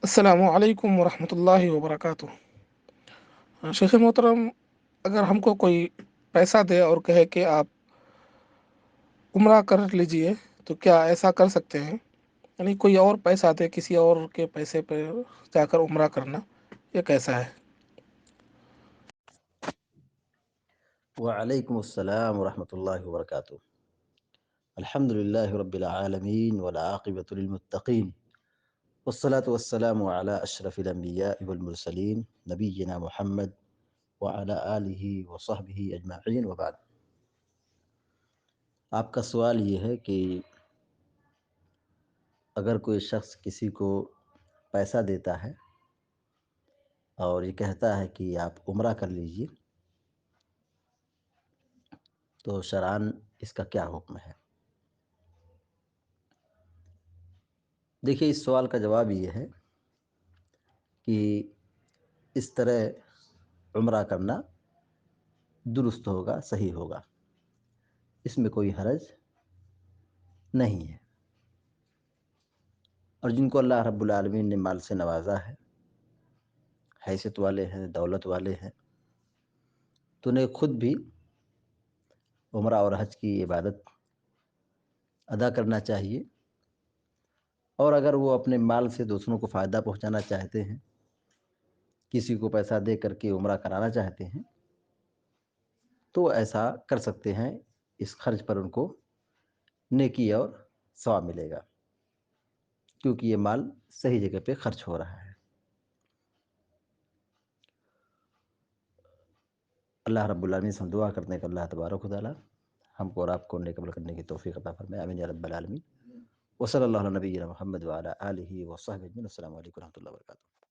السلام علیکم ورحمۃ اللہ وبرکاتہ۔ شیخ محترم، اگر ہم کو کوئی پیسہ دے اور کہے کہ آپ عمرہ کر لیجئے، تو کیا ایسا کر سکتے ہیں؟ یعنی کوئی اور پیسہ دے، کسی اور کے پیسے پہ جا کر عمرہ کرنا، یہ کیسا ہے؟ وعلیکم السلام ورحمۃ اللہ وبرکاتہ۔ الحمد للہ رب العالمین والعاقبۃ للمتقین والصلاة والسلام علی اشرف الانبیاء والمرسلین نبینا محمد وعلی آلہ وصحبہ اجمعین وبعد۔ آپ کا سوال یہ ہے کہ اگر کوئی شخص کسی کو پیسہ دیتا ہے اور یہ کہتا ہے کہ آپ عمرہ کر لیجئے، تو شرعاً اس کا کیا حکم ہے؟ دیکھیے، اس سوال کا جواب یہ ہے کہ اس طرح عمرہ کرنا درست ہوگا، صحیح ہوگا، اس میں کوئی حرج نہیں ہے۔ اور جن کو اللہ رب العالمین نے مال سے نوازا ہے، حیثیت والے ہیں، دولت والے ہیں، تو انہیں خود بھی عمرہ اور حج کی عبادت ادا کرنا چاہیے۔ اور اگر وہ اپنے مال سے دوسروں کو فائدہ پہنچانا چاہتے ہیں، کسی کو پیسہ دے کر کے عمرہ کرانا چاہتے ہیں، تو ایسا کر سکتے ہیں۔ اس خرچ پر ان کو نیکی اور ثواب ملے گا، کیونکہ یہ مال صحیح جگہ پہ خرچ ہو رہا ہے۔ اللہ رب العالمین سے ہم دعا کرتے ہیں کہ اللہ تبارک و تعالیٰ ہم کو اور آپ کو نیک عمل کرنے کی توفیق عطا فرمائے، آمین یا رب العالمین۔ وصلی اللہ علی نبینا محمد وعلی آلہ وصحبہ اجمعین۔ السلام علیکم و رحمۃ اللہ وبرکاتہ۔